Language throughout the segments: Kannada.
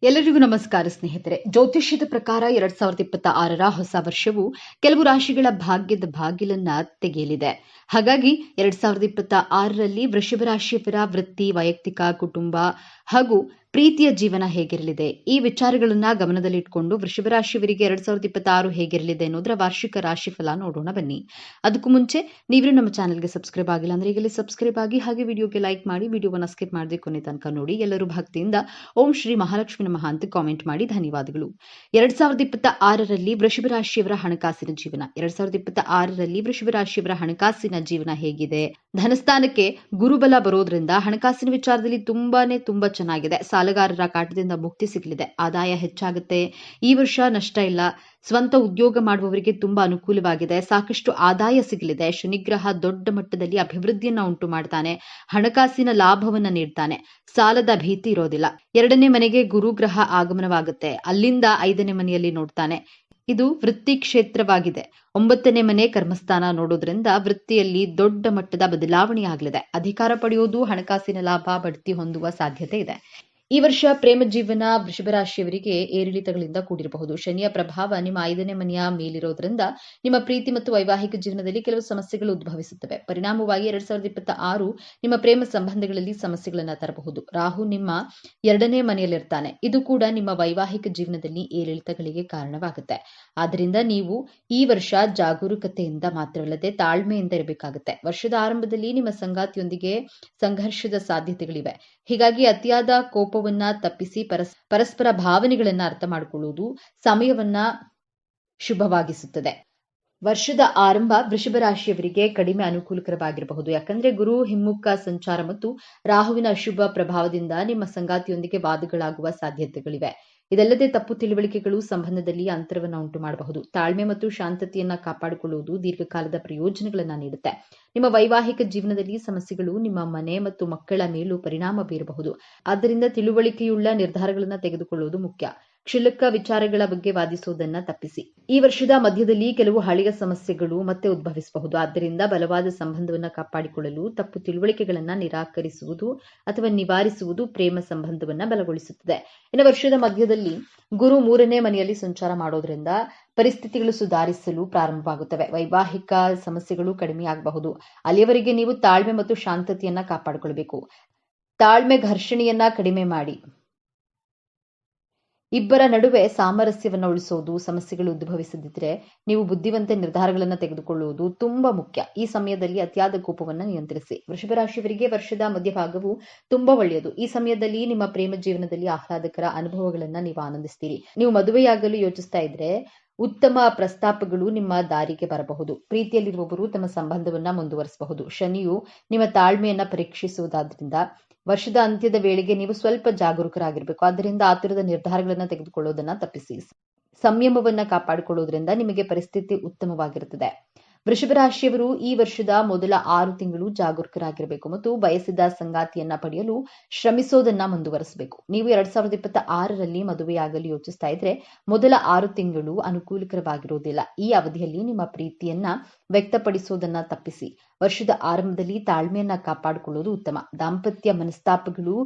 ಎಲ್ಲರಿಗೂ ನಮಸ್ಕಾರ ಸ್ನೇಹಿತರೆ. ಜ್ಯೋತಿಷ್ಯದ ಪ್ರಕಾರ 2026ರ ಹೊಸ ವರ್ಷವು ಕೆಲವು ರಾಶಿಗಳ ಭಾಗ್ಯದ ಬಾಗಿಲನ್ನ ತೆಗೆಯಲಿದೆ. ಹಾಗಾಗಿ 2026ರಲ್ಲಿ ವೃಷಭ ರಾಶಿಯವರ ವೃತ್ತಿ, ವೈಯಕ್ತಿಕ, ಕುಟುಂಬ ಹಾಗೂ ಪ್ರೀತಿಯ ಜೀವನ ಹೇಗಿರಲಿದೆ, ಈ ವಿಚಾರಗಳನ್ನ ಗಮನದಲ್ಲಿಟ್ಟುಕೊಂಡು ವೃಷಭ ರಾಶಿಯವರಿಗೆ 2026 ಹೇಗಿರಲಿದೆ ಅನ್ನೋದರ ವಾರ್ಷಿಕ ರಾಶಿಫಲ ನೋಡೋಣ ಬನ್ನಿ. ಅದಕ್ಕೂ ಮುಂಚೆ ನೀವು ನಮ್ಮ ಚಾನೆಲ್ಗೆ ಸಬ್ಸ್ಕ್ರೈಬ್ ಆಗಿಲ್ಲ ಅಂದ್ರೆ ಈಗಲೇ ಸಬ್ಸ್ಕ್ರೈಬ್ ಆಗಿ, ಹಾಗೆ ವಿಡಿಯೋಗೆ ಲೈಕ್ ಮಾಡಿ, ವಿಡಿಯೋವನ್ನ ಸ್ಕಿಪ್ ಮಾಡದೆ ಕೊನೆ ತನಕ ನೋಡಿ. ಎಲ್ಲರೂ ಭಕ್ತಿಯಿಂದ ಓಂ ಶ್ರೀ ಮಹಾಲಕ್ಷ್ಮಿ ನಮಃ ಅಂತ ಕಾಮೆಂಟ್ ಮಾಡಿ ಧನ್ಯವಾದಗಳು. 2026ರಲ್ಲಿ ವೃಷಭ ರಾಶಿಯವರ ಹಣಕಾಸಿನ ಜೀವನ. 2026ರಲ್ಲಿ ವೃಷಭ ರಾಶಿಯವರ ಹಣಕಾಸಿನ ಜೀವನ ಹೇಗಿದೆ? ಧನಸ್ಥಾನಕ್ಕೆ ಗುರುಬಲ ಬರೋದ್ರಿಂದ ಹಣಕಾಸಿನ ವಿಚಾರದಲ್ಲಿ ತುಂಬಾ ಚೆನ್ನಾಗಿದೆ. ಸಾಲಗಾರರ ಕಾಟದಿಂದ ಮುಕ್ತಿ ಸಿಗಲಿದೆ. ಆದಾಯ ಹೆಚ್ಚಾಗುತ್ತೆ. ಈ ವರ್ಷ ನಷ್ಟ ಇಲ್ಲ. ಸ್ವಂತ ಉದ್ಯೋಗ ಮಾಡುವವರಿಗೆ ತುಂಬಾ ಅನುಕೂಲವಾಗಿದೆ. ಸಾಕಷ್ಟು ಆದಾಯ ಸಿಗಲಿದೆ. ಶನಿಗ್ರಹ ದೊಡ್ಡ ಮಟ್ಟದಲ್ಲಿ ಅಭಿವೃದ್ಧಿಯನ್ನ ಉಂಟು ಮಾಡ್ತಾನೆ. ಹಣಕಾಸಿನ ಲಾಭವನ್ನ ನೀಡ್ತಾನೆ. ಸಾಲದ ಭೀತಿ ಇರೋದಿಲ್ಲ. 2ನೇ ಮನೆಗೆ ಗುರುಗ್ರಹ ಆಗಮನವಾಗುತ್ತೆ. ಅಲ್ಲಿಂದ 5ನೇ ಮನೆಯಲ್ಲಿ ನೋಡ್ತಾನೆ. ಇದು ವೃತ್ತಿ ಕ್ಷೇತ್ರವಾಗಿದೆ. 9ನೇ ಮನೆ ಕರ್ಮಸ್ಥಾನ ನೋಡೋದ್ರಿಂದ ವೃತ್ತಿಯಲ್ಲಿ ದೊಡ್ಡ ಮಟ್ಟದ ಬದಲಾವಣೆ ಆಗಲಿದೆ. ಅಧಿಕಾರ ಪಡೆಯೋದು, ಹಣಕಾಸಿನ ಲಾಭ, ಬಡ್ತಿ ಹೊಂದುವ ಸಾಧ್ಯತೆ ಇದೆ. ಈ ವರ್ಷ ಪ್ರೇಮ ಜೀವನ ವೃಷಭ ರಾಶಿಯವರಿಗೆ ಏರಿಳಿತಗಳಿಂದ ಕೂಡಿರಬಹುದು. ಶನಿಯ ಪ್ರಭಾವ ನಿಮ್ಮ 5ನೇ ಮನೆಯ ಮೇಲಿರೋದ್ರಿಂದ ನಿಮ್ಮ ಪ್ರೀತಿ ಮತ್ತು ವೈವಾಹಿಕ ಜೀವನದಲ್ಲಿ ಕೆಲವು ಸಮಸ್ಯೆಗಳು ಉದ್ಭವಿಸುತ್ತವೆ. ಪರಿಣಾಮವಾಗಿ 2026 ನಿಮ್ಮ ಪ್ರೇಮ ಸಂಬಂಧಗಳಲ್ಲಿ ಸಮಸ್ಯೆಗಳನ್ನು ತರಬಹುದು. ರಾಹು ನಿಮ್ಮ 2ನೇ ಮನೆಯಲ್ಲಿರ್ತಾನೆ. ಇದು ಕೂಡ ನಿಮ್ಮ ವೈವಾಹಿಕ ಜೀವನದಲ್ಲಿ ಏರಿಳಿತಗಳಿಗೆ ಕಾರಣವಾಗುತ್ತೆ. ಆದ್ದರಿಂದ ನೀವು ಈ ವರ್ಷ ಜಾಗರೂಕತೆಯಿಂದ ಮಾತ್ರವಲ್ಲದೆ ತಾಳ್ಮೆಯಿಂದ ಇರಬೇಕಾಗುತ್ತೆ. ವರ್ಷದ ಆರಂಭದಲ್ಲಿ ನಿಮ್ಮ ಸಂಗಾತಿಯೊಂದಿಗೆ ಸಂಘರ್ಷದ ಸಾಧ್ಯತೆಗಳಿವೆ. ಹೀಗಾಗಿ ಅತಿಯಾದ ಕೋಪವನ್ನ ತಪ್ಪಿಸಿ ಪರಸ್ಪರ ಭಾವನೆಗಳನ್ನ ಅರ್ಥ ಮಾಡಿಕೊಳ್ಳುವುದು ಸಮಯವನ್ನ ಶುಭವಾಗಿಸುತ್ತದೆ. ವರ್ಷದ ಆರಂಭ ವೃಷಭ ರಾಶಿಯವರಿಗೆ ಕಡಿಮೆ ಅನುಕೂಲಕರವಾಗಿರಬಹುದು. ಯಾಕಂದ್ರೆ ಗುರು ಹಿಮ್ಮುಖ ಸಂಚಾರ ಮತ್ತು ರಾಹುವಿನ ಅಶುಭ ಪ್ರಭಾವದಿಂದ ನಿಮ್ಮ ಸಂಗಾತಿಯೊಂದಿಗೆ ವಾದಗಳಾಗುವ ಸಾಧ್ಯತೆಗಳಿವೆ. ಇದಲ್ಲದೆ ತಪ್ಪು ತಿಳುವಳಿಕೆಗಳು ಸಂಬಂಧದಲ್ಲಿ ಅಂತರವನ್ನು ಉಂಟು ಮಾಡಬಹುದು. ತಾಳ್ಮೆ ಮತ್ತು ಶಾಂತತೆಯನ್ನ ಕಾಪಾಡಿಕೊಳ್ಳುವುದು ದೀರ್ಘಕಾಲದ ಪ್ರಯೋಜನಗಳನ್ನ ನೀಡುತ್ತೆ. ನಿಮ್ಮ ವೈವಾಹಿಕ ಜೀವನದಲ್ಲಿ ಸಮಸ್ಯೆಗಳು ನಿಮ್ಮ ಮನೆ ಮತ್ತು ಮಕ್ಕಳ ಮೇಲೂ ಪರಿಣಾಮ ಬೀರಬಹುದು. ಆದ್ದರಿಂದ ತಿಳುವಳಿಕೆಯುಳ್ಳ ನಿರ್ಧಾರಗಳನ್ನು ತೆಗೆದುಕೊಳ್ಳುವುದು ಮುಖ್ಯ. ಕ್ಷುಲ್ಲಕ ವಿಚಾರಗಳ ಬಗ್ಗೆ ವಾದಿಸುವುದನ್ನ ತಪ್ಪಿಸಿ. ಈ ವರ್ಷದ ಮಧ್ಯದಲ್ಲಿ ಕೆಲವು ಹಳೆಯ ಸಮಸ್ಯೆಗಳು ಮತ್ತೆ ಉದ್ಭವಿಸಬಹುದು. ಆದ್ದರಿಂದ ಬಲವಾದ ಸಂಬಂಧವನ್ನ ಕಾಪಾಡಿಕೊಳ್ಳಲು ತಪ್ಪು ತಿಳುವಳಿಕೆಗಳನ್ನ ನಿರಾಕರಿಸುವುದು ಅಥವಾ ನಿವಾರಿಸುವುದು ಪ್ರೇಮ ಸಂಬಂಧವನ್ನ ಬಲಗೊಳಿಸುತ್ತದೆ. ಇನ್ನು ವರ್ಷದ ಮಧ್ಯದಲ್ಲಿ ಗುರು 3ನೇ ಮನೆಯಲ್ಲಿ ಸಂಚಾರ ಮಾಡೋದ್ರಿಂದ ಪರಿಸ್ಥಿತಿಗಳು ಸುಧಾರಿಸಲು ಪ್ರಾರಂಭವಾಗುತ್ತವೆ. ವೈವಾಹಿಕ ಸಮಸ್ಯೆಗಳು ಕಡಿಮೆಯಾಗಬಹುದು. ಅಲ್ಲಿಯವರೆಗೆ ನೀವು ತಾಳ್ಮೆ ಮತ್ತು ಶಾಂತತೆಯನ್ನ ಕಾಪಾಡಿಕೊಳ್ಳಬೇಕು. ತಾಳ್ಮೆ ಘರ್ಷಣೆಯನ್ನ ಕಡಿಮೆ ಮಾಡಿ ಇಬ್ಬರ ನಡುವೆ ಸಾಮರಸ್ಯವನ್ನು ಉಳಿಸೋದು. ಸಮಸ್ಯೆಗಳು ಉದ್ಭವಿಸದಿದ್ರೆ ನೀವು ಬುದ್ಧಿವಂತ ನಿರ್ಧಾರಗಳನ್ನು ತೆಗೆದುಕೊಳ್ಳುವುದು ತುಂಬಾ ಮುಖ್ಯ. ಈ ಸಮಯದಲ್ಲಿ ಅತಿಯಾದ ಕೋಪವನ್ನು ನಿಯಂತ್ರಿಸಿ. ವೃಷಭ ರಾಶಿಯವರಿಗೆ ವರ್ಷದ ಮಧ್ಯಭಾಗವು ತುಂಬಾ ಒಳ್ಳೆಯದು. ಈ ಸಮಯದಲ್ಲಿ ನಿಮ್ಮ ಪ್ರೇಮ ಜೀವನದಲ್ಲಿ ಆಹ್ಲಾದಕರ ಅನುಭವಗಳನ್ನ ನೀವು ಆನಂದಿಸ್ತೀರಿ. ನೀವು ಮದುವೆಯಾಗಲು ಯೋಚಿಸ್ತಾ ಇದ್ರೆ ಉತ್ತಮ ಪ್ರಸ್ತಾಪಗಳು ನಿಮ್ಮ ದಾರಿಗೆ ಬರಬಹುದು. ಪ್ರೀತಿಯಲ್ಲಿರುವವರು ತಮ್ಮ ಸಂಬಂಧವನ್ನ ಮುಂದುವರಿಸಬಹುದು. ಶನಿಯು ನಿಮ್ಮ ತಾಳ್ಮೆಯನ್ನ ಪರೀಕ್ಷಿಸುವುದಾದ್ರಿಂದ ವರ್ಷದ ಅಂತ್ಯದ ವೇಳೆಗೆ ನೀವು ಸ್ವಲ್ಪ ಜಾಗರೂಕರಾಗಿರಬೇಕು. ಆದ್ದರಿಂದ ಆತುರದ ನಿರ್ಧಾರಗಳನ್ನು ತೆಗೆದುಕೊಳ್ಳೋದನ್ನ ತಪ್ಪಿಸಿ. ಸಂಯಮವನ್ನ ಕಾಪಾಡಿಕೊಳ್ಳೋದ್ರಿಂದ ನಿಮಗೆ ಪರಿಸ್ಥಿತಿ ಉತ್ತಮವಾಗಿರುತ್ತದೆ. ವೃಷಭ ರಾಶಿಯವರು ಈ ವರ್ಷದ ಮೊದಲ 6 ತಿಂಗಳು ಜಾಗರೂಕರಾಗಿರಬೇಕು ಮತ್ತು ಬಯಸಿದ ಸಂಗಾತಿಯನ್ನ ಪಡೆಯಲು ಶ್ರಮಿಸೋದನ್ನ ಮುಂದುವರಿಸಬೇಕು. ನೀವು 2026ರಲ್ಲಿ ಮದುವೆಯಾಗಲು ಯೋಚಿಸ್ತಾ ಇದ್ರೆ ಮೊದಲ 6 ತಿಂಗಳು ಅನುಕೂಲಕರವಾಗಿರುವುದಿಲ್ಲ. ಈ ಅವಧಿಯಲ್ಲಿ ನಿಮ್ಮ ಪ್ರೀತಿಯನ್ನ ವ್ಯಕ್ತಪಡಿಸೋದನ್ನ ತಪ್ಪಿಸಿ. ವರ್ಷದ ಆರಂಭದಲ್ಲಿ ತಾಳ್ಮೆಯನ್ನ ಕಾಪಾಡಿಕೊಳ್ಳುವುದು ಉತ್ತಮ. ದಾಂಪತ್ಯ ಮನಸ್ತಾಪಗಳು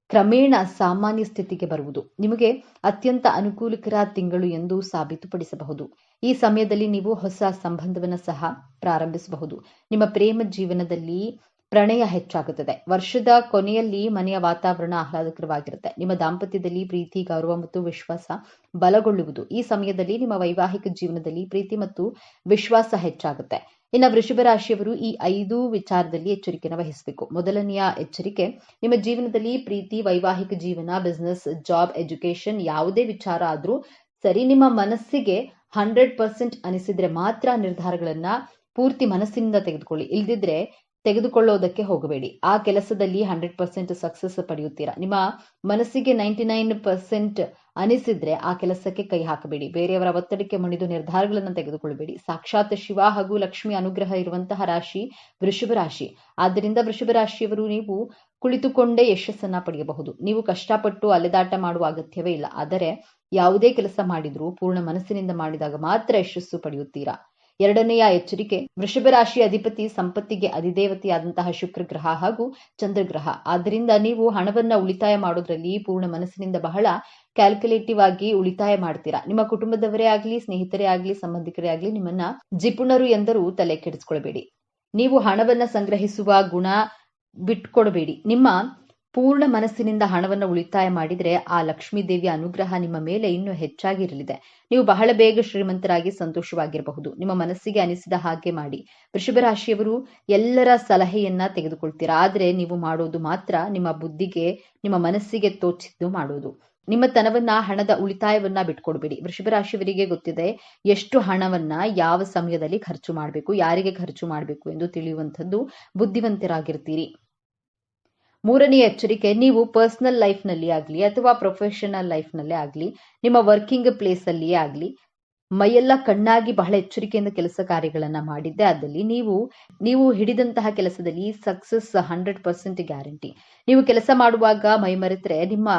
ಕ್ರಮೇಣ ಸಾಮಾನ್ಯ ಸ್ಥಿತಿಗೆ ಬರುವುದು ನಿಮಗೆ ಅತ್ಯಂತ ಅನುಕೂಲಕರ ತಿಂಗಳು ಎಂದು ಸಾಬೀತುಪಡಿಸಬಹುದು. ಈ ಸಮಯದಲ್ಲಿ ನೀವು ಹೊಸ ಸಂಬಂಧವನ್ನು ಸಹ ಪ್ರಾರಂಭಿಸಬಹುದು. ನಿಮ್ಮ ಪ್ರೇಮ ಜೀವನದಲ್ಲಿ ಪ್ರಣಯ ಹೆಚ್ಚಾಗುತ್ತದೆ. ವರ್ಷದ ಕೊನೆಯಲ್ಲಿ ಮನೆಯ ವಾತಾವರಣ ಆಹ್ಲಾದಕರವಾಗಿರುತ್ತೆ. ನಿಮ್ಮ ದಾಂಪತ್ಯದಲ್ಲಿ ಪ್ರೀತಿ, ಗೌರವ ಮತ್ತು ವಿಶ್ವಾಸ ಬಲಗೊಳ್ಳುವುದು. ಈ ಸಮಯದಲ್ಲಿ ನಿಮ್ಮ ವೈವಾಹಿಕ ಜೀವನದಲ್ಲಿ ಪ್ರೀತಿ ಮತ್ತು ವಿಶ್ವಾಸ ಹೆಚ್ಚಾಗುತ್ತೆ. ಇನ್ನು ವೃಷಭ ರಾಶಿಯವರು ಈ 5 ವಿಚಾರದಲ್ಲಿ ಎಚ್ಚರಿಕೆಯನ್ನು ವಹಿಸಬೇಕು. ಮೊದಲನೆಯ ಎಚ್ಚರಿಕೆ, ನಿಮ್ಮ ಜೀವನದಲ್ಲಿ ಪ್ರೀತಿ, ವೈವಾಹಿಕ ಜೀವನ, ಬಿಸ್ನೆಸ್, ಜಾಬ್, ಎಜುಕೇಶನ್ ಯಾವುದೇ ವಿಚಾರ ಆದ್ರೂ ಸರಿ, ನಿಮ್ಮ ಮನಸ್ಸಿಗೆ 100% ಅನಿಸಿದ್ರೆ ಮಾತ್ರ ನಿರ್ಧಾರಗಳನ್ನ ಪೂರ್ತಿ ಮನಸ್ಸಿನಿಂದ ತೆಗೆದುಕೊಳ್ಳಿ. ಇಲ್ದಿದ್ರೆ ತೆಗೆದುಕೊಳ್ಳೋದಕ್ಕೆ ಹೋಗಬೇಡಿ. ಆ ಕೆಲಸದಲ್ಲಿ 100% ಸಕ್ಸಸ್ ಪಡೆಯುತ್ತೀರಾ. ನಿಮ್ಮ ಮನಸ್ಸಿಗೆ 99% ಅನಿಸಿದ್ರೆ ಆ ಕೆಲಸಕ್ಕೆ ಕೈ ಹಾಕಬೇಡಿ. ಬೇರೆಯವರ ಒತ್ತಡಕ್ಕೆ ಮಣಿದು ನಿರ್ಧಾರಗಳನ್ನು ತೆಗೆದುಕೊಳ್ಳಬೇಡಿ. ಸಾಕ್ಷಾತ್ ಶಿವ ಹಾಗೂ ಲಕ್ಷ್ಮಿ ಅನುಗ್ರಹ ಇರುವಂತಹ ರಾಶಿ ವೃಷಭ ರಾಶಿ. ಆದ್ದರಿಂದ ವೃಷಭ ರಾಶಿಯವರು ನೀವು ಕುಳಿತುಕೊಂಡೇ ಯಶಸ್ಸನ್ನ ಪಡೆಯಬಹುದು. ನೀವು ಕಷ್ಟಪಟ್ಟು ಅಲೆದಾಟ ಮಾಡುವ ಅಗತ್ಯವೇ ಇಲ್ಲ. ಆದರೆ ಯಾವುದೇ ಕೆಲಸ ಮಾಡಿದ್ರೂ ಪೂರ್ಣ ಮನಸ್ಸಿನಿಂದ ಮಾಡಿದಾಗ ಮಾತ್ರ ಯಶಸ್ಸು ಪಡೆಯುತ್ತೀರಾ. ಎರಡನೆಯ ಎಚ್ಚರಿಕೆ, ವೃಷಭ ರಾಶಿ ಅಧಿಪತಿ ಸಂಪತ್ತಿಗೆ ಅಧಿದೇವತೆಯಾದಂತಹ ಶುಕ್ರ ಗ್ರಹ ಹಾಗೂ ಚಂದ್ರಗ್ರಹ. ಆದ್ದರಿಂದ ನೀವು ಹಣವನ್ನ ಉಳಿತಾಯ ಮಾಡೋದ್ರಲ್ಲಿ ಪೂರ್ಣ ಮನಸ್ಸಿನಿಂದ ಬಹಳ ಕ್ಯಾಲ್ಕುಲೇಟಿವ್ ಆಗಿ ಉಳಿತಾಯ ಮಾಡ್ತೀರಾ. ನಿಮ್ಮ ಕುಟುಂಬದವರೇ ಆಗ್ಲಿ, ಸ್ನೇಹಿತರೇ ಆಗ್ಲಿ, ಸಂಬಂಧಿಕರೇ ಆಗ್ಲಿ ನಿಮ್ಮನ್ನ ಜಿಪುಣರು ಎಂದರೂ ತಲೆ ಕೆಡಿಸ್ಕೊಳ್ಬೇಡಿ. ನೀವು ಹಣವನ್ನ ಸಂಗ್ರಹಿಸುವ ಗುಣ ಬಿಟ್ಕೊಡಬೇಡಿ. ನಿಮ್ಮ ಪೂರ್ಣ ಮನಸ್ಸಿನಿಂದ ಹಣವನ್ನು ಉಳಿತಾಯ ಮಾಡಿದರೆ ಆ ಲಕ್ಷ್ಮೀ ದೇವಿಯ ಅನುಗ್ರಹ ನಿಮ್ಮ ಮೇಲೆ ಇನ್ನೂ ಹೆಚ್ಚಾಗಿರಲಿದೆ. ನೀವು ಬಹಳ ಬೇಗ ಶ್ರೀಮಂತರಾಗಿ ಸಂತೋಷವಾಗಿರಬಹುದು. ನಿಮ್ಮ ಮನಸ್ಸಿಗೆ ಅನಿಸಿದ ಹಾಗೆ ಮಾಡಿ. ವೃಷಭ ರಾಶಿಯವರು ಎಲ್ಲರ ಸಲಹೆಯನ್ನ ತೆಗೆದುಕೊಳ್ತೀರಾ. ಆದರೆ ನೀವು ಮಾಡೋದು ಮಾತ್ರ ನಿಮ್ಮ ಬುದ್ಧಿಗೆ, ನಿಮ್ಮ ಮನಸ್ಸಿಗೆ ತೋಚಿದ್ದು ಮಾಡೋದು. ನಿಮ್ಮ ತನವನ್ನ, ಹಣದ ಉಳಿತಾಯವನ್ನ ಬಿಟ್ಕೊಡ್ಬೇಡಿ. ವೃಷಭ ರಾಶಿಯವರಿಗೆ ಗೊತ್ತಿದೆ ಎಷ್ಟು ಹಣವನ್ನ ಯಾವ ಸಮಯದಲ್ಲಿ ಖರ್ಚು ಮಾಡಬೇಕು, ಯಾರಿಗೆ ಖರ್ಚು ಮಾಡಬೇಕು ಎಂದು ತಿಳಿಯುವಂಥದ್ದು ಬುದ್ಧಿವಂತರಾಗಿರ್ತೀರಿ. ಮೂರನೆಯ ಎಚ್ಚರಿಕೆ, ನೀವು ಪರ್ಸನಲ್ ಲೈಫ್ನಲ್ಲಿ ಆಗಲಿ ಅಥವಾ ಪ್ರೊಫೆಷನಲ್ ಲೈಫ್ನಲ್ಲೇ ಆಗಲಿ, ನಿಮ್ಮ ವರ್ಕಿಂಗ್ ಪ್ಲೇಸ್ ಅಲ್ಲಿಯೇ ಆಗಲಿ, ಮೈಯೆಲ್ಲ ಕಣ್ಣಾಗಿ ಬಹಳ ಎಚ್ಚರಿಕೆಯಿಂದ ಕೆಲಸ ಕಾರ್ಯಗಳನ್ನ ಮಾಡಿದ್ದೆ ಆದಲ್ಲಿ ನೀವು ಹಿಡಿದಂತಹ ಕೆಲಸದಲ್ಲಿ ಸಕ್ಸಸ್ 100% ಗ್ಯಾರಂಟಿ. ನೀವು ಕೆಲಸ ಮಾಡುವಾಗ ಮೈ ಮರೆತರೆ, ನಿಮ್ಮ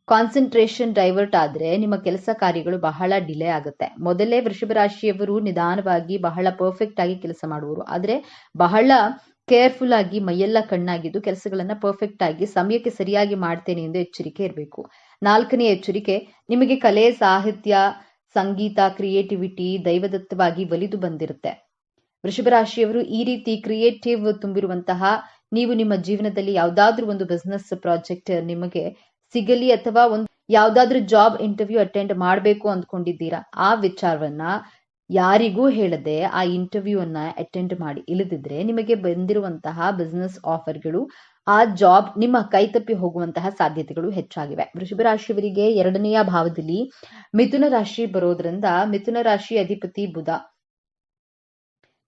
ಕಾನ್ಸಂಟ್ರೇಷನ್ ಡೈವರ್ಟ್ ಆದ್ರೆ ನಿಮ್ಮ ಕೆಲಸ ಕಾರ್ಯಗಳು ಬಹಳ ಡಿಲೇ ಆಗುತ್ತೆ. ಮೊದಲೇ ವೃಷಭ ರಾಶಿಯವರು ನಿಧಾನವಾಗಿ ಬಹಳ ಪರ್ಫೆಕ್ಟ್ ಆಗಿ ಕೆಲಸ ಮಾಡುವರು. ಆದ್ರೆ ಬಹಳ ಕೇರ್ಫುಲ್ ಆಗಿ ಮೈಯೆಲ್ಲ ಕಣ್ಣಾಗಿದ್ದು ಕೆಲಸಗಳನ್ನ ಪರ್ಫೆಕ್ಟ್ ಆಗಿ ಸಮಯಕ್ಕೆ ಸರಿಯಾಗಿ ಮಾಡ್ತೇನೆ ಎಂದು ಎಚ್ಚರಿಕೆ ಇರಬೇಕು. ನಾಲ್ಕನೇ ಎಚ್ಚರಿಕೆ, ನಿಮಗೆ ಕಲೆ, ಸಾಹಿತ್ಯ, ಸಂಗೀತ, ಕ್ರಿಯೇಟಿವಿಟಿ ದೈವದತ್ತವಾಗಿ ಒಲಿದು ಬಂದಿರುತ್ತೆ. ವೃಷಭ ರಾಶಿಯವರು ಈ ರೀತಿ ಕ್ರಿಯೇಟಿವ್ ತುಂಬಿರುವಂತಹ ನೀವು ನಿಮ್ಮ ಜೀವನದಲ್ಲಿ ಯಾವುದಾದ್ರೂ ಒಂದು ಬಿಸ್ನೆಸ್ ಪ್ರಾಜೆಕ್ಟ್ ನಿಮಗೆ ಸಿಗಲಿ ಅಥವಾ ಯಾವುದಾದ್ರೂ ಜಾಬ್ ಇಂಟರ್ವ್ಯೂ ಅಟೆಂಡ್ ಮಾಡಬೇಕು ಅಂದ್ಕೊಂಡಿದ್ದೀರಾ, ಆ ವಿಚಾರವನ್ನ ಯಾರಿಗೂ ಹೇಳದೆ ಆ ಇಂಟರ್ವ್ಯೂ ಅನ್ನ ಅಟೆಂಡ್ ಮಾಡಿ. ಇಲ್ಲದಿದ್ರೆ ನಿಮಗೆ ಬಂದಿರುವಂತಹ ಬಿಸ್ನೆಸ್ ಆಫರ್ಗಳು, ಆ ಜಾಬ್ ನಿಮ್ಮ ಕೈತಪ್ಪಿ ಹೋಗುವಂತಹ ಸಾಧ್ಯತೆಗಳು ಹೆಚ್ಚಾಗಿವೆ. ವೃಷಭ ರಾಶಿಯವರಿಗೆ ಎರಡನೆಯ ಭಾವದಲ್ಲಿ ಮಿಥುನ ರಾಶಿ ಬರೋದ್ರಿಂದ ಮಿಥುನ ರಾಶಿ ಅಧಿಪತಿ ಬುಧ.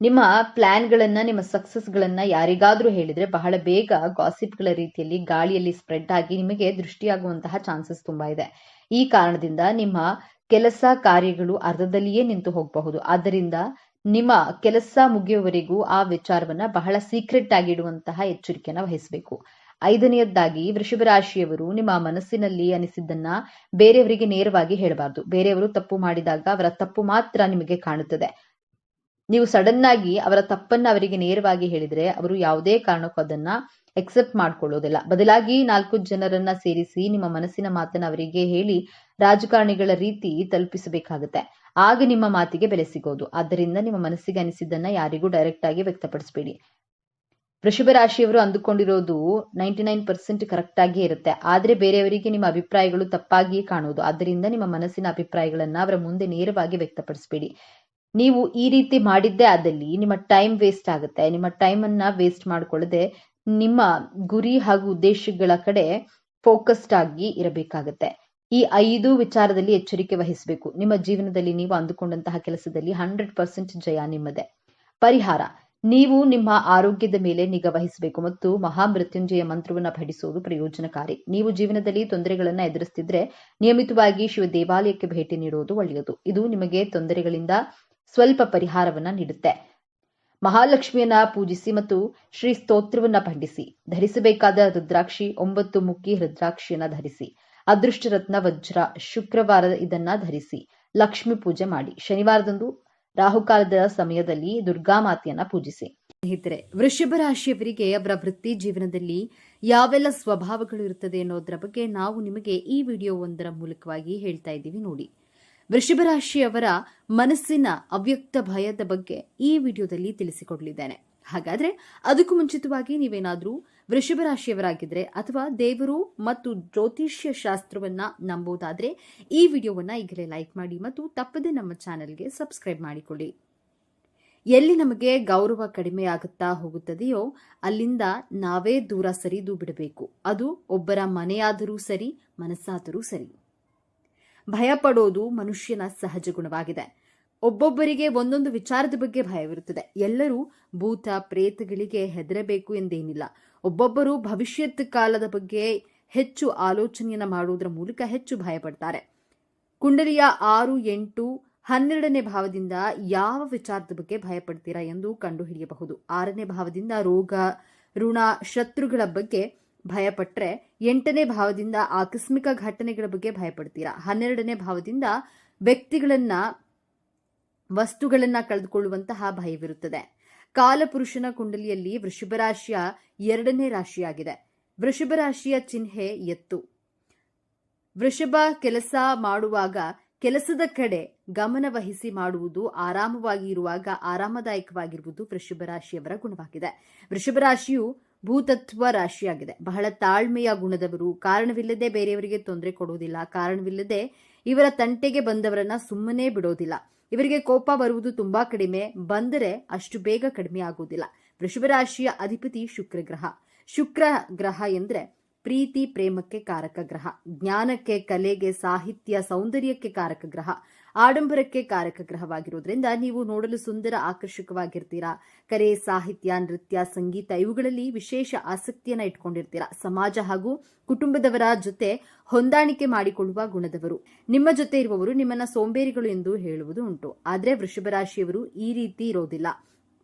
ನಿಮ್ಮ ಪ್ಲಾನ್ಗಳನ್ನ, ನಿಮ್ಮ ಸಕ್ಸಸ್ಗಳನ್ನ ಯಾರಿಗಾದ್ರೂ ಹೇಳಿದ್ರೆ ಬಹಳ ಬೇಗ ಗಾಸಿಪ್ಗಳ ರೀತಿಯಲ್ಲಿ ಗಾಳಿಯಲ್ಲಿ ಸ್ಪ್ರೆಡ್ ಆಗಿ ನಿಮಗೆ ದೃಷ್ಟಿಯಾಗುವಂತಹ ಚಾನ್ಸಸ್ ತುಂಬಾ ಇದೆ. ಈ ಕಾರಣದಿಂದ ನಿಮ್ಮ ಕೆಲಸ ಕಾರ್ಯಗಳು ಅರ್ಧದಲ್ಲಿಯೇ ನಿಂತು ಹೋಗಬಹುದು. ಆದ್ದರಿಂದ ನಿಮ್ಮ ಕೆಲಸ ಮುಗಿಯುವವರೆಗೂ ಆ ವಿಚಾರವನ್ನ ಬಹಳ ಸೀಕ್ರೆಟ್ ಆಗಿ ಇಡುವಂತಹ ಎಚ್ಚರಿಕೆಯನ್ನು ವಹಿಸಬೇಕು. ಐದನೆಯದ್ದಾಗಿ, ವೃಷಭ ರಾಶಿಯವರು ನಿಮ್ಮ ಮನಸ್ಸಿನಲ್ಲಿ ಅನಿಸಿದ್ದನ್ನ ಬೇರೆಯವರಿಗೆ ನೇರವಾಗಿ ಹೇಳಬಾರದು. ಬೇರೆಯವರು ತಪ್ಪು ಮಾಡಿದಾಗ ಅವರ ತಪ್ಪು ಮಾತ್ರ ನಿಮಗೆ ಕಾಣುತ್ತದೆ. ನೀವು ಸಡನ್ ಆಗಿ ಅವರ ತಪ್ಪನ್ನ ಅವರಿಗೆ ನೇರವಾಗಿ ಹೇಳಿದ್ರೆ ಅವರು ಯಾವುದೇ ಕಾರಣಕ್ಕೂ ಅದನ್ನ ಎಕ್ಸೆಪ್ಟ್ ಮಾಡ್ಕೊಳ್ಳೋದಿಲ್ಲ. ಬದಲಾಗಿ 4 ಜನರನ್ನ ಸೇರಿಸಿ ನಿಮ್ಮ ಮನಸ್ಸಿನ ಮಾತನ್ನ ಅವರಿಗೆ ಹೇಳಿ ರಾಜಕಾರಣಿಗಳ ರೀತಿ ತಲುಪಿಸಬೇಕಾಗುತ್ತೆ. ಆಗ ನಿಮ್ಮ ಮಾತಿಗೆ ಬೆಲೆ ಸಿಗೋದು. ಆದ್ದರಿಂದ ನಿಮ್ಮ ಮನಸ್ಸಿಗೆ ಅನಿಸಿದ್ದನ್ನ ಯಾರಿಗೂ ಡೈರೆಕ್ಟ್ ಆಗಿ ವ್ಯಕ್ತಪಡಿಸಬೇಡಿ. ವೃಷಭ ರಾಶಿಯವರು ಅಂದುಕೊಂಡಿರೋದು 99% ಕರೆಕ್ಟ್ ಆಗಿ ಇರುತ್ತೆ. ಆದ್ರೆ ಬೇರೆಯವರಿಗೆ ನಿಮ್ಮ ಅಭಿಪ್ರಾಯಗಳು ತಪ್ಪಾಗಿ ಕಾಣೋದು. ಆದ್ದರಿಂದ ನಿಮ್ಮ ಮನಸ್ಸಿನ ಅಭಿಪ್ರಾಯಗಳನ್ನ ಅವರ ಮುಂದೆ ನೇರವಾಗಿ ವ್ಯಕ್ತಪಡಿಸಬೇಡಿ. ನೀವು ಈ ರೀತಿ ಮಾಡಿದ್ದೇ ಆದಲ್ಲಿ ನಿಮ್ಮ ಟೈಮ್ ವೇಸ್ಟ್ ಆಗುತ್ತೆ. ನಿಮ್ಮ ಟೈಮ್ ಅನ್ನ ವೇಸ್ಟ್ ಮಾಡಿಕೊಳ್ಳದೆ ನಿಮ್ಮ ಗುರಿ ಹಾಗೂ ಉದ್ದೇಶಗಳ ಕಡೆ ಫೋಕಸ್ಡ್ ಆಗಿ ಇರಬೇಕಾಗತ್ತೆ. ಈ 5 ವಿಚಾರದಲ್ಲಿ ಎಚ್ಚರಿಕೆ ವಹಿಸಬೇಕು. ನಿಮ್ಮ ಜೀವನದಲ್ಲಿ ನೀವು ಅಂದುಕೊಂಡಂತಹ ಕೆಲಸದಲ್ಲಿ 100% ಜಯ ನಿಮ್ಮದೇ. ಪರಿಹಾರ, ನೀವು ನಿಮ್ಮ ಆರೋಗ್ಯದ ಮೇಲೆ ನಿಗಾ ವಹಿಸಬೇಕು ಮತ್ತು ಮಹಾಮೃತ್ಯುಂಜಯ ಮಂತ್ರವನ್ನು ಪಠಿಸುವುದು ಪ್ರಯೋಜನಕಾರಿ. ನೀವು ಜೀವನದಲ್ಲಿ ತೊಂದರೆಗಳನ್ನ ಎದುರಿಸುತ್ತಿದ್ರೆ ನಿಯಮಿತವಾಗಿ ಶಿವ ದೇವಾಲಯಕ್ಕೆ ಭೇಟಿ ನೀಡುವುದು ಒಳ್ಳೆಯದು. ಇದು ನಿಮಗೆ ತೊಂದರೆಗಳಿಂದ ಸ್ವಲ್ಪ ಪರಿಹಾರವನ್ನ ನೀಡುತ್ತೆ. ಮಹಾಲಕ್ಷ್ಮಿಯನ್ನ ಪೂಜಿಸಿ ಮತ್ತು ಶ್ರೀ ಸ್ತೋತ್ರವನ್ನ ಪಠಿಸಿ. ಧರಿಸಬೇಕಾದ ರುದ್ರಾಕ್ಷಿ 9 ಮುಖಿ ರುದ್ರಾಕ್ಷಿಯನ್ನ ಧರಿಸಿ. ಅದೃಷ್ಟ ರತ್ನ ವಜ್ರ ಶುಕ್ರವಾರ ಇದನ್ನ ಧರಿಸಿ. ಲಕ್ಷ್ಮಿ ಪೂಜೆ ಮಾಡಿ. ಶನಿವಾರದಂದು ರಾಹುಕಾಲದ ಸಮಯದಲ್ಲಿ ದುರ್ಗಾ ಮಾತೆಯನ್ನ ಪೂಜಿಸಿ. ಸ್ನೇಹಿತರೆ, ವೃಷಭ ರಾಶಿಯವರಿಗೆ ಅವರ ವೃತ್ತಿ ಜೀವನದಲ್ಲಿ ಯಾವೆಲ್ಲ ಸ್ವಭಾವಗಳು ಇರುತ್ತದೆ ಅನ್ನೋದರ ಬಗ್ಗೆ ನಾವು ನಿಮಗೆ ಈ ವಿಡಿಯೋ ಒಂದರ ಮೂಲಕವಾಗಿ ಹೇಳ್ತಾ ಇದ್ದೀವಿ ನೋಡಿ. ವೃಷಭ ರಾಶಿಯವರ ಮನಸ್ಸಿನ ಅವ್ಯಕ್ತ ಭಯದ ಬಗ್ಗೆ ಈ ವಿಡಿಯೋದಲ್ಲಿ ತಿಳಿಸಿಕೊಡಲಿದ್ದೇನೆ. ಹಾಗಾದ್ರೆ ಅದಕ್ಕೂ ಮುಂಚಿತವಾಗಿ ನೀವೇನಾದ್ರೂ ವೃಷಭ ರಾಶಿಯವರಾಗಿದ್ರೆ ಅಥವಾ ದೇವರು ಮತ್ತು ಜ್ಯೋತಿಷ್ಯ ಶಾಸ್ತ್ರವನ್ನ ನಂಬೋದಾದ್ರೆ ಈ ವಿಡಿಯೋವನ್ನ ಈಗಲೇ ಲೈಕ್ ಮಾಡಿ ಮತ್ತು ತಪ್ಪದೆ ನಮ್ಮ ಚಾನೆಲ್ಗೆ ಸಬ್ಸ್ಕ್ರೈಬ್ ಮಾಡಿಕೊಳ್ಳಿ. ಎಲ್ಲಿ ನಮಗೆ ಗೌರವ ಕಡಿಮೆ ಆಗುತ್ತಾ ಹೋಗುತ್ತದೆಯೋ ಅಲ್ಲಿಂದ ನಾವೇ ದೂರ ಸರಿದು ಬಿಡಬೇಕು. ಅದು ಒಬ್ಬರ ಮನೆಯಾದರೂ ಸರಿ, ಮನಸ್ಸಾದರೂ ಸರಿ. ಭಯ ಪಡೋದು ಮನುಷ್ಯನ ಸಹಜ ಗುಣವಾಗಿದೆ. ಒಬ್ಬೊಬ್ಬರಿಗೆ ಒಂದೊಂದು ವಿಚಾರದ ಬಗ್ಗೆ ಭಯವಿರುತ್ತದೆ. ಎಲ್ಲರೂ ಭೂತ ಪ್ರೇತಗಳಿಗೆ ಹೆದರಬೇಕು ಎಂದೇನಿಲ್ಲ. ಒಬ್ಬೊಬ್ಬರು ಭವಿಷ್ಯತ್ ಕಾಲದ ಬಗ್ಗೆ ಹೆಚ್ಚು ಆಲೋಚನೆಯನ್ನ ಮಾಡುವುದರ ಮೂಲಕ ಹೆಚ್ಚು ಭಯಪಡ್ತಾರೆ. ಕುಂಡಲಿಯ 6, 8, 12ನೇ ಭಾವದಿಂದ ಯಾವ ವಿಚಾರದ ಬಗ್ಗೆ ಭಯಪಡ್ತೀರಾ ಎಂದು ಕಂಡುಹಿಡಿಯಬಹುದು. 6ನೇ ಭಾವದಿಂದ ರೋಗ, ಋಣ, ಶತ್ರುಗಳ ಬಗ್ಗೆ ಭಯಪಟ್ರೆ 8ನೇ ಭಾವದಿಂದ ಆಕಸ್ಮಿಕ ಘಟನೆಗಳ ಬಗ್ಗೆ ಭಯಪಡ್ತೀರಾ. 12ನೇ ಭಾವದಿಂದ ವ್ಯಕ್ತಿಗಳನ್ನ ವಸ್ತುಗಳನ್ನ ಕಳೆದುಕೊಳ್ಳುವಂತಹ ಭಯವಿರುತ್ತದೆ. ಕಾಲಪುರುಷನ ಕುಂಡಲಿಯಲ್ಲಿ ವೃಷಭ ರಾಶಿಯ 2ನೇ ರಾಶಿಯಾಗಿದೆ. ವೃಷಭ ರಾಶಿಯ ಚಿಹ್ನೆ ಎತ್ತು. ವೃಷಭ ಕೆಲಸ ಮಾಡುವಾಗ ಕೆಲಸದ ಕಡೆ ಗಮನ ವಹಿಸಿ ಮಾಡುವುದು, ಆರಾಮವಾಗಿ ಇರುವಾಗ ಆರಾಮದಾಯಕವಾಗಿರುವುದು ವೃಷಭ ರಾಶಿಯವರ ಗುಣವಾಗಿದೆ. ವೃಷಭ ರಾಶಿಯು ಭೂತತ್ವ ರಾಶಿಯಾಗಿದೆ. ಬಹಳ ತಾಳ್ಮೆಯ ಗುಣದವರು. ಕಾರಣವಿಲ್ಲದೆ ಬೇರೆಯವರಿಗೆ ತೊಂದರೆ ಕೊಡುವುದಿಲ್ಲ. ಕಾರಣವಿಲ್ಲದೆ ಇವರ ತಂಟೆಗೆ ಬಂದವರನ್ನ ಸುಮ್ಮನೆ ಬಿಡೋದಿಲ್ಲ. ಇವರಿಗೆ ಕೋಪ ಬರುವುದು ತುಂಬಾ ಕಡಿಮೆ, ಬಂದರೆ ಅಷ್ಟು ಬೇಗ ಕಡಿಮೆ ಆಗುವುದಿಲ್ಲ. ವೃಷಭ ರಾಶಿಯ ಅಧಿಪತಿ ಶುಕ್ರ ಗ್ರಹ. ಶುಕ್ರ ಗ್ರಹ ಎಂದ್ರೆ ಪ್ರೀತಿ ಪ್ರೇಮಕ್ಕೆ ಕಾರಕ ಗ್ರಹ, ಜ್ಞಾನಕ್ಕೆ, ಕಲೆಗೆ, ಸಾಹಿತ್ಯ, ಸೌಂದರ್ಯಕ್ಕೆ ಕಾರಕ ಗ್ರಹ, ಆಡಂಬರಕ್ಕೆ ಕಾರಕ ಗ್ರಹವಾಗಿರೋದ್ರಿಂದ ನೀವು ನೋಡಲು ಸುಂದರ, ಆಕರ್ಷಕವಾಗಿರ್ತೀರಾ. ಕಲೆ, ಸಾಹಿತ್ಯ, ನೃತ್ಯ, ಸಂಗೀತ ಇವುಗಳಲ್ಲಿ ವಿಶೇಷ ಆಸಕ್ತಿಯನ್ನ ಇಟ್ಕೊಂಡಿರ್ತೀರಾ. ಸಮಾಜ ಹಾಗೂ ಕುಟುಂಬದವರ ಜೊತೆ ಹೊಂದಾಣಿಕೆ ಮಾಡಿಕೊಳ್ಳುವ ಗುಣದವರು. ನಿಮ್ಮ ಜೊತೆ ಇರುವವರು ನಿಮ್ಮನ್ನ ಸೋಂಬೇರಿಗಳು ಎಂದು ಹೇಳುವುದು ಉಂಟು. ಆದರೆ ವೃಷಭ ರಾಶಿಯವರು ಈ ರೀತಿ ಇರೋದಿಲ್ಲ.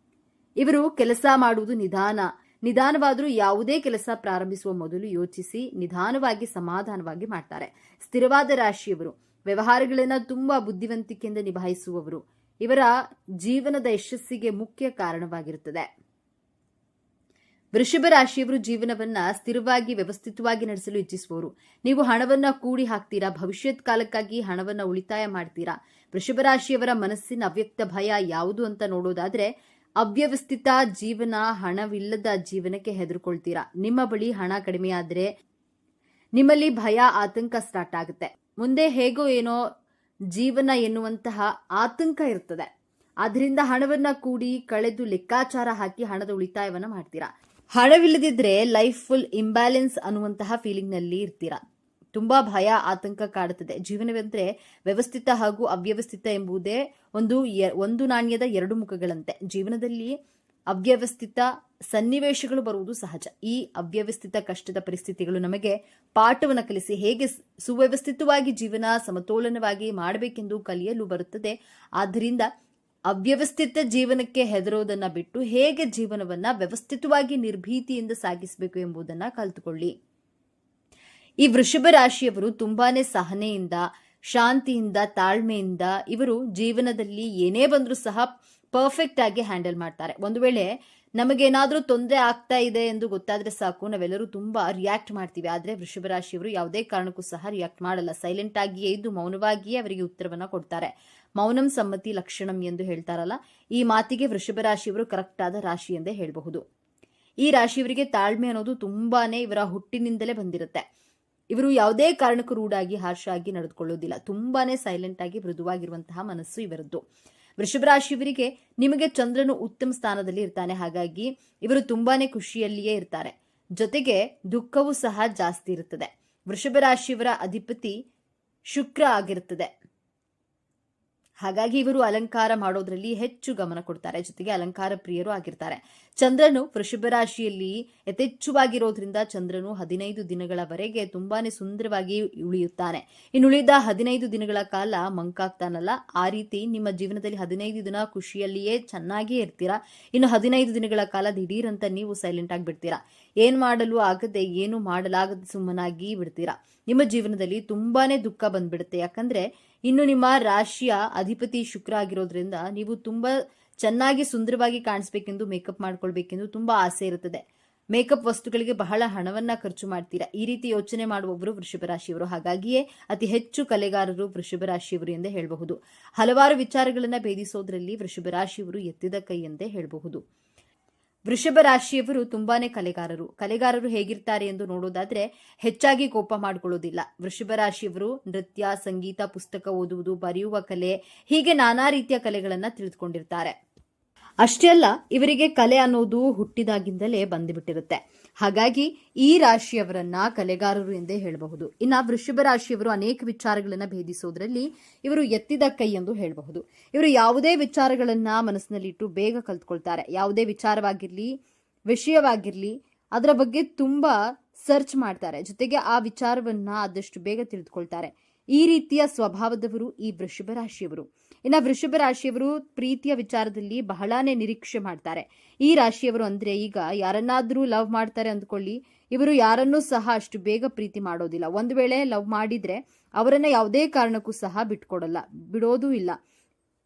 ಇವರು ಕೆಲಸ ಮಾಡುವುದು ನಿಧಾನವಾದರೂ ಯಾವುದೇ ಕೆಲಸ ಪ್ರಾರಂಭಿಸುವ ಮೊದಲು ಯೋಚಿಸಿ ನಿಧಾನವಾಗಿ ಸಮಾಧಾನವಾಗಿ ಮಾಡ್ತಾರೆ. ಸ್ಥಿರವಾದ ರಾಶಿಯವರು. ವ್ಯವಹಾರಗಳನ್ನು ತುಂಬಾ ಬುದ್ಧಿವಂತಿಕೆಯಿಂದ ನಿಭಾಯಿಸುವವರು. ಇವರ ಜೀವನದ ಯಶಸ್ಸಿಗೆ ಮುಖ್ಯ ಕಾರಣವಾಗಿರುತ್ತದೆ. ವೃಷಭ ರಾಶಿಯವರು ಜೀವನವನ್ನ ಸ್ಥಿರವಾಗಿ ವ್ಯವಸ್ಥಿತವಾಗಿ ನಡೆಸಲು ಇಚ್ಛಿಸುವವರು. ನೀವು ಹಣವನ್ನ ಕೂಡಿ ಹಾಕ್ತೀರಾ, ಭವಿಷ್ಯತ್ ಕಾಲಕ್ಕಾಗಿ ಹಣವನ್ನ ಉಳಿತಾಯ ಮಾಡ್ತೀರಾ. ವೃಷಭ ರಾಶಿಯವರ ಮನಸ್ಸಿನ ಅವ್ಯಕ್ತ ಭಯ ಯಾವುದು ಅಂತ ನೋಡೋದಾದ್ರೆ ಅವ್ಯವಸ್ಥಿತ ಜೀವನ, ಹಣವಿಲ್ಲದ ಜೀವನಕ್ಕೆ ಹೆದರ್ಕೊಳ್ತೀರಾ. ನಿಮ್ಮ ಬಳಿ ಹಣ ಕಡಿಮೆಯಾದ್ರೆ ನಿಮ್ಮಲ್ಲಿ ಭಯ, ಆತಂಕ ಸ್ಟಾರ್ಟ್ ಆಗುತ್ತೆ. ಮುಂದೆ ಹೇಗೋ ಏನೋ ಜೀವನ ಎನ್ನುವಂತಹ ಆತಂಕ ಇರ್ತದೆ. ಆದ್ರಿಂದ ಹಣವನ್ನ ಕೂಡಿ ಕಳೆದು ಲೆಕ್ಕಾಚಾರ ಹಾಕಿ ಹಣದ ಉಳಿತಾಯವನ್ನ ಮಾಡ್ತೀರಾ. ಹಣವಿಲ್ಲದಿದ್ರೆ ಲೈಫ್ ಫುಲ್ ಇಂಬ್ಯಾಲೆನ್ಸ್ ಅನ್ನುವಂತಹ ಫೀಲಿಂಗ್ ನಲ್ಲಿ ಇರ್ತೀರಾ. ತುಂಬಾ ಭಯ, ಆತಂಕ ಕಾಡುತ್ತದೆ. ಜೀವನವೆಂದ್ರೆ ವ್ಯವಸ್ಥಿತ ಹಾಗೂ ಅವ್ಯವಸ್ಥಿತ ಎಂಬುದೇ ಒಂದು ನಾಣ್ಯದ 2 ಮುಖಗಳಂತೆ. ಜೀವನದಲ್ಲಿ ಅವ್ಯವಸ್ಥಿತ ಸನ್ನಿವೇಶಗಳು ಬರುವುದು ಸಹಜ. ಈ ಅವ್ಯವಸ್ಥಿತ ಕಷ್ಟದ ಪರಿಸ್ಥಿತಿಗಳು ನಮಗೆ ಪಾಠವನ್ನು ಕಲಿಸಿ ಹೇಗೆ ಸುವ್ಯವಸ್ಥಿತವಾಗಿ ಜೀವನ ಸಮತೋಲನವಾಗಿ ಮಾಡಬೇಕೆಂದು ಕಲಿಯಲು ಬರುತ್ತದೆ. ಆದ್ದರಿಂದ ಅವ್ಯವಸ್ಥಿತ ಜೀವನಕ್ಕೆ ಹೆದರೋದನ್ನ ಬಿಟ್ಟು ಹೇಗೆ ಜೀವನವನ್ನ ವ್ಯವಸ್ಥಿತವಾಗಿ ನಿರ್ಭೀತಿಯಿಂದ ಸಾಗಿಸಬೇಕು ಎಂಬುದನ್ನ ಕಲಿತುಕೊಳ್ಳಿ. ಈ ವೃಷಭ ರಾಶಿಯವರು ತುಂಬಾನೇ ಸಹನೆಯಿಂದ, ಶಾಂತಿಯಿಂದ, ತಾಳ್ಮೆಯಿಂದ ಇವರು ಜೀವನದಲ್ಲಿ ಏನೇ ಬಂದರೂ ಸಹ ಪರ್ಫೆಕ್ಟ್ ಆಗಿ ಹ್ಯಾಂಡಲ್ ಮಾಡ್ತಾರೆ. ಒಂದು ವೇಳೆ ನಮಗೇನಾದ್ರೂ ತೊಂದರೆ ಆಗ್ತಾ ಇದೆ ಎಂದು ಗೊತ್ತಾದ್ರೆ ಸಾಕು, ನಾವೆಲ್ಲರೂ ತುಂಬಾ ರಿಯಾಕ್ಟ್ ಮಾಡ್ತೀವಿ. ಆದ್ರೆ ವೃಷಭ ರಾಶಿಯವರು ಯಾವುದೇ ಕಾರಣಕ್ಕೂ ಸಹ ರಿಯಾಕ್ಟ್ ಮಾಡಲ್ಲ. ಸೈಲೆಂಟ್ ಆಗಿಯೇ ಇದ್ದು ಮೌನವಾಗಿಯೇ ಅವರಿಗೆ ಉತ್ತರವನ್ನ ಕೊಡ್ತಾರೆ. ಮೌನಂ ಸಮ್ಮತಿ ಲಕ್ಷಣಂ ಎಂದು ಹೇಳ್ತಾರಲ್ಲ, ಈ ಮಾತಿಗೆ ವೃಷಭ ರಾಶಿಯವರು ಕರೆಕ್ಟ್ ಆದ ರಾಶಿ ಎಂದೇ ಹೇಳಬಹುದು. ಈ ರಾಶಿಯವರಿಗೆ ತಾಳ್ಮೆ ಅನ್ನೋದು ತುಂಬಾನೇ ಇವರ ಹುಟ್ಟಿನಿಂದಲೇ ಬಂದಿರುತ್ತೆ. ಇವರು ಯಾವುದೇ ಕಾರಣಕ್ಕೂ ರೂಢಾಗಿ, ಹಾರ್ಷ್ ಆಗಿ ನಡೆದುಕೊಳ್ಳೋದಿಲ್ಲ. ತುಂಬಾನೇ ಸೈಲೆಂಟ್ ಆಗಿ ಮೃದುವಾಗಿರುವಂತಹ ಮನಸ್ಸು ಇವರದ್ದು. ವೃಷಭ ರಾಶಿಯವರಿಗೆ ನಿಮಗೆ ಚಂದ್ರನು ಉತ್ತಮ ಸ್ಥಾನದಲ್ಲಿ ಇರ್ತಾನೆ. ಹಾಗಾಗಿ ಇವರು ತುಂಬಾನೇ ಖುಷಿಯಲ್ಲಿಯೇ ಇರ್ತಾರೆ. ಜೊತೆಗೆ ದುಃಖವೂ ಸಹ ಜಾಸ್ತಿ ಇರುತ್ತದೆ. ವೃಷಭ ರಾಶಿಯವರ ಅಧಿಪತಿ ಶುಕ್ರ ಆಗಿರುತ್ತದೆ. ಹಾಗಾಗಿ ಇವರು ಅಲಂಕಾರ ಮಾಡೋದ್ರಲ್ಲಿ ಹೆಚ್ಚು ಗಮನ ಕೊಡ್ತಾರೆ. ಜೊತೆಗೆ ಅಲಂಕಾರ ಪ್ರಿಯರು ಆಗಿರ್ತಾರೆ. ಚಂದ್ರನು ವೃಷಭ ರಾಶಿಯಲ್ಲಿ ಯಥೇಚ್ಛವಾಗಿರೋದ್ರಿಂದ ಚಂದ್ರನು 15 ದಿನಗಳವರೆಗೆ ತುಂಬಾನೇ ಸುಂದರವಾಗಿ ಉಳಿಯುತ್ತಾನೆ. ಇನ್ನು ಉಳಿದ 15 ದಿನಗಳ ಕಾಲ ಮಂಕಾಗ್ತಾನಲ್ಲ, ಆ ರೀತಿ ನಿಮ್ಮ ಜೀವನದಲ್ಲಿ 15 ದಿನ ಖುಷಿಯಲ್ಲಿಯೇ ಚೆನ್ನಾಗಿಯೇ ಇರ್ತೀರಾ. ಇನ್ನು 15 ದಿನಗಳ ಕಾಲ ದಿಢೀರಂತ ನೀವು ಸೈಲೆಂಟ್ ಆಗಿ ಬಿಡ್ತೀರಾ. ಏನ್ ಮಾಡಲು ಆಗದೆ, ಏನು ಮಾಡಲಾಗದೆ ಸುಮ್ಮನಾಗಿ ಬಿಡ್ತೀರಾ. ನಿಮ್ಮ ಜೀವನದಲ್ಲಿ ತುಂಬಾನೇ ದುಃಖ ಬಂದ್ಬಿಡುತ್ತೆ. ಯಾಕಂದ್ರೆ ಇನ್ನು ನಿಮ್ಮ ರಾಶಿಯ ಅಧಿಪತಿ ಶುಕ್ರ ಆಗಿರೋದ್ರಿಂದ ನೀವು ತುಂಬಾ ಚೆನ್ನಾಗಿ ಸುಂದರವಾಗಿ ಕಾಣಿಸ್ಬೇಕೆಂದು, ಮೇಕಪ್ ಮಾಡ್ಕೊಳ್ಬೇಕೆಂದು ತುಂಬಾ ಆಸೆ ಇರುತ್ತದೆ. ಮೇಕಪ್ ವಸ್ತುಗಳಿಗೆ ಬಹಳ ಹಣವನ್ನ ಖರ್ಚು ಮಾಡ್ತೀರಾ. ಈ ರೀತಿ ಯೋಚನೆ ಮಾಡುವವರು ವೃಷಭ ರಾಶಿಯವರು. ಹಾಗಾಗಿಯೇ ಅತಿ ಹೆಚ್ಚು ಕಲೆಗಾರರು ವೃಷಭ ರಾಶಿಯವರು ಎಂದೇ ಹೇಳಬಹುದು. ಹಲವಾರು ವಿಚಾರಗಳನ್ನ ಭೇದಿಸೋದ್ರಲ್ಲಿ ವೃಷಭ ರಾಶಿಯವರು ಎತ್ತಿದ ಕೈ ಎಂದೇ ಹೇಳಬಹುದು. ವೃಷಭ ರಾಶಿಯವರು ತುಂಬಾನೇ ಕಲೆಗಾರರು ಹೇಗಿರ್ತಾರೆ ಎಂದು ನೋಡೋದಾದ್ರೆ ಹೆಚ್ಚಾಗಿ ಕೋಪ ಮಾಡಿಕೊಳ್ಳೋದಿಲ್ಲ. ವೃಷಭ ರಾಶಿಯವರು ನೃತ್ಯ, ಸಂಗೀತ, ಪುಸ್ತಕ ಓದುವುದು, ಬರೆಯುವ ಕಲೆ, ಹೀಗೆ ನಾನಾ ರೀತಿಯ ಕಲೆಗಳನ್ನ ತಿಳಿದುಕೊಂಡಿರ್ತಾರೆ. ಅಷ್ಟೇ ಅಲ್ಲ, ಇವರಿಗೆ ಕಲೆ ಅನ್ನೋದು ಹುಟ್ಟಿದಾಗಿಂದಲೇ ಬಂದುಬಿಟ್ಟಿರುತ್ತೆ. ಹಾಗಾಗಿ ಈ ರಾಶಿಯವರನ್ನ ಕಲೆಗಾರರು ಎಂದೇ ಹೇಳಬಹುದು. ಇನ್ನು ವೃಷಭ ರಾಶಿಯವರು ಅನೇಕ ವಿಚಾರಗಳನ್ನ ಭೇದಿಸೋದ್ರಲ್ಲಿ ಇವರು ಎತ್ತಿದ ಕೈ ಎಂದು ಹೇಳಬಹುದು. ಇವರು ಯಾವುದೇ ವಿಚಾರಗಳನ್ನ ಮನಸ್ಸಿನಲ್ಲಿಟ್ಟು ಬೇಗ ಕಲ್ತ್ಕೊಳ್ತಾರೆ. ಯಾವುದೇ ವಿಚಾರವಾಗಿರ್ಲಿ, ವಿಷಯವಾಗಿರ್ಲಿ, ಅದರ ಬಗ್ಗೆ ತುಂಬಾ ಸರ್ಚ್ ಮಾಡ್ತಾರೆ. ಜೊತೆಗೆ ಆ ವಿಚಾರವನ್ನ ಆದಷ್ಟು ಬೇಗ ತಿಳಿದುಕೊಳ್ತಾರೆ. ಈ ರೀತಿಯ ಸ್ವಭಾವದವರು ಈ ವೃಷಭ ರಾಶಿಯವರು. ಇನ್ನು ವೃಷಭ ರಾಶಿಯವರು ಪ್ರೀತಿಯ ವಿಚಾರದಲ್ಲಿ ಬಹಳಾನೇ ನಿರೀಕ್ಷೆ ಮಾಡ್ತಾರೆ. ಈ ರಾಶಿಯವರು ಅಂದ್ರೆ ಈಗ ಯಾರನ್ನಾದ್ರೂ ಲವ್ ಮಾಡ್ತಾರೆ ಅಂದ್ಕೊಳ್ಳಿ, ಇವರು ಯಾರನ್ನೂ ಸಹ ಅಷ್ಟು ಬೇಗ ಪ್ರೀತಿ ಮಾಡೋದಿಲ್ಲ. ಒಂದು ವೇಳೆ ಲವ್ ಮಾಡಿದ್ರೆ ಅವರನ್ನ ಯಾವುದೇ ಕಾರಣಕ್ಕೂ ಸಹ ಬಿಡೋದೂ ಇಲ್ಲ.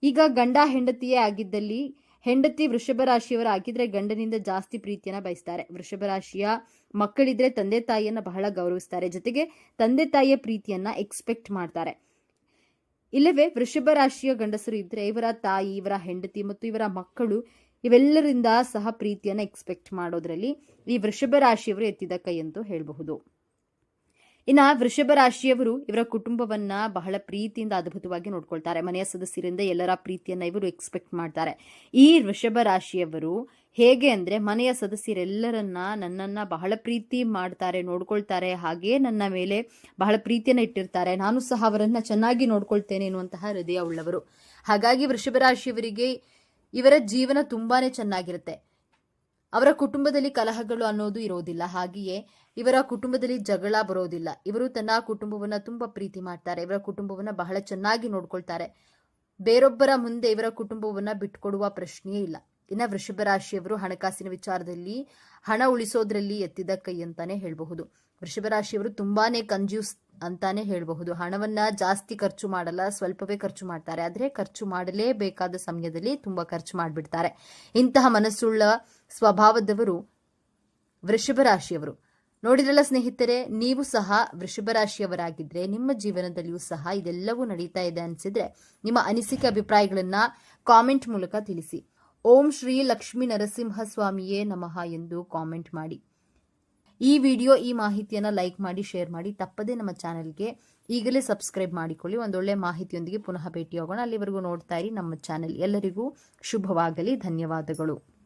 ಈಗ ಗಂಡ ಹೆಂಡತಿಯೇ ಆಗಿದ್ದಲ್ಲಿ ಹೆಂಡತಿ ವೃಷಭ ರಾಶಿಯವರ ಆಗಿದ್ರೆ ಗಂಡನಿಂದ ಜಾಸ್ತಿ ಪ್ರೀತಿಯನ್ನ ಬಯಸ್ತಾರೆ. ವೃಷಭ ರಾಶಿಯ ಮಕ್ಕಳಿದ್ರೆ ತಂದೆ ತಾಯಿಯನ್ನ ಬಹಳ ಗೌರವಿಸ್ತಾರೆ, ಜೊತೆಗೆ ತಂದೆ ತಾಯಿಯ ಪ್ರೀತಿಯನ್ನ ಎಕ್ಸ್ಪೆಕ್ಟ್ ಮಾಡ್ತಾರೆ. ಇಲ್ಲವೇ ವೃಷಭ ರಾಶಿಯ ಗಂಡಸರು ಇದ್ರೆ ಇವರ ತಾಯಿ, ಇವರ ಹೆಂಡತಿ ಮತ್ತು ಇವರ ಮಕ್ಕಳು ಇವೆಲ್ಲರಿಂದ ಸಹ ಪ್ರೀತಿಯನ್ನ ಎಕ್ಸ್ಪೆಕ್ಟ್ ಮಾಡೋದ್ರಲ್ಲಿ ಈ ವೃಷಭ ರಾಶಿಯವರು ಎತ್ತಿದ ಕೈ ಎಂದು ಹೇಳಬಹುದು. ಇನ್ನ ವೃಷಭ ರಾಶಿಯವರು ಇವರ ಕುಟುಂಬವನ್ನ ಬಹಳ ಪ್ರೀತಿಯಿಂದ ಅದ್ಭುತವಾಗಿ ನೋಡ್ಕೊಳ್ತಾರೆ. ಮನೆಯ ಸದಸ್ಯರಿಂದ ಎಲ್ಲರ ಪ್ರೀತಿಯನ್ನ ಇವರು ಎಕ್ಸ್ಪೆಕ್ಟ್ ಮಾಡ್ತಾರೆ. ಈ ವೃಷಭ ರಾಶಿಯವರು ಹೇಗೆ ಅಂದ್ರೆ ಮನೆಯ ಸದಸ್ಯರೆಲ್ಲರನ್ನ ನನ್ನನ್ನ ಬಹಳ ಪ್ರೀತಿ ಮಾಡ್ತಾರೆ, ನೋಡ್ಕೊಳ್ತಾರೆ, ಹಾಗೆ ನನ್ನ ಮೇಲೆ ಬಹಳ ಪ್ರೀತಿಯನ್ನ ಇಟ್ಟಿರ್ತಾರೆ, ನಾನು ಸಹ ಅವರನ್ನ ಚೆನ್ನಾಗಿ ನೋಡ್ಕೊಳ್ತೇನೆ ಎನ್ನುವಂತಹ ಹೃದಯ ಉಳ್ಳವರು. ಹಾಗಾಗಿ ವೃಷಭ ರಾಶಿಯವರಿಗೆ ಇವರ ಜೀವನ ತುಂಬಾನೇ ಚೆನ್ನಾಗಿರುತ್ತೆ. ಅವರ ಕುಟುಂಬದಲ್ಲಿ ಕಲಹಗಳು ಅನ್ನೋದು ಇರೋದಿಲ್ಲ, ಹಾಗೆಯೇ ಇವರ ಕುಟುಂಬದಲ್ಲಿ ಜಗಳ ಬರೋದಿಲ್ಲ. ಇವರು ತನ್ನ ಕುಟುಂಬವನ್ನ ತುಂಬಾ ಪ್ರೀತಿ ಮಾಡ್ತಾರೆ, ಇವರ ಕುಟುಂಬವನ್ನ ಬಹಳ ಚೆನ್ನಾಗಿ ನೋಡ್ಕೊಳ್ತಾರೆ. ಬೇರೊಬ್ಬರ ಮುಂದೆ ಇವರ ಕುಟುಂಬವನ್ನ ಬಿಟ್ಕೊಡುವ ಪ್ರಶ್ನೆಯೇ ಇಲ್ಲ. ಇನ್ನ ವೃಷಭ ರಾಶಿಯವರು ಹಣಕಾಸಿನ ವಿಚಾರದಲ್ಲಿ ಹಣ ಉಳಿಸೋದ್ರಲ್ಲಿ ಎತ್ತಿದ ಕೈ ಅಂತಾನೆ ಹೇಳಬಹುದು. ವೃಷಭ ರಾಶಿಯವರು ತುಂಬಾನೇ ಕಂಜೂಸ್ ಅಂತಾನೆ ಹೇಳಬಹುದು. ಹಣವನ್ನ ಜಾಸ್ತಿ ಖರ್ಚು ಮಾಡಲ್ಲ, ಸ್ವಲ್ಪವೇ ಖರ್ಚು ಮಾಡ್ತಾರೆ. ಆದ್ರೆ ಖರ್ಚು ಮಾಡಲೇಬೇಕಾದ ಸಮಯದಲ್ಲಿ ತುಂಬಾ ಖರ್ಚು ಮಾಡಿಬಿಡ್ತಾರೆ. ಇಂತಹ ಮನಸ್ಸುಳ್ಳ ಸ್ವಭಾವದವರು ವೃಷಭ ರಾಶಿಯವರು. ನೋಡಿದ್ರಲ್ಲ ಸ್ನೇಹಿತರೆ, ನೀವು ಸಹ ವೃಷಭ ರಾಶಿಯವರಾಗಿದ್ರೆ ನಿಮ್ಮ ಜೀವನದಲ್ಲಿಯೂ ಸಹ ಇದೆಲ್ಲವೂ ನಡೀತಾ ಇದೆ ಅನಿಸಿದ್ರೆ ನಿಮ್ಮ ಅನಿಸಿಕೆ ಅಭಿಪ್ರಾಯಗಳನ್ನ ಕಾಮೆಂಟ್ ಮೂಲಕ ತಿಳಿಸಿ. ಓಂ ಶ್ರೀ ಲಕ್ಷ್ಮೀ ನರಸಿಂಹ ಸ್ವಾಮಿಯೇ ನಮಃ ಎಂದು ಕಾಮೆಂಟ್ ಮಾಡಿ. ಈ ವಿಡಿಯೋ, ಈ ಮಾಹಿತಿಯನ್ನು ಲೈಕ್ ಮಾಡಿ, ಶೇರ್ ಮಾಡಿ. ತಪ್ಪದೇ ನಮ್ಮ ಚಾನೆಲ್ಗೆ ಈಗಲೇ ಸಬ್ಸ್ಕ್ರೈಬ್ ಮಾಡಿಕೊಳ್ಳಿ. ಒಂದೊಳ್ಳೆ ಮಾಹಿತಿಯೊಂದಿಗೆ ಪುನಃ ಭೇಟಿಯಾಗೋಣ. ಅಲ್ಲಿವರೆಗೂ ನೋಡ್ತಾ ಇರಿ ನಮ್ಮ ಚಾನೆಲ್. ಎಲ್ಲರಿಗೂ ಶುಭವಾಗಲಿ. ಧನ್ಯವಾದಗಳು.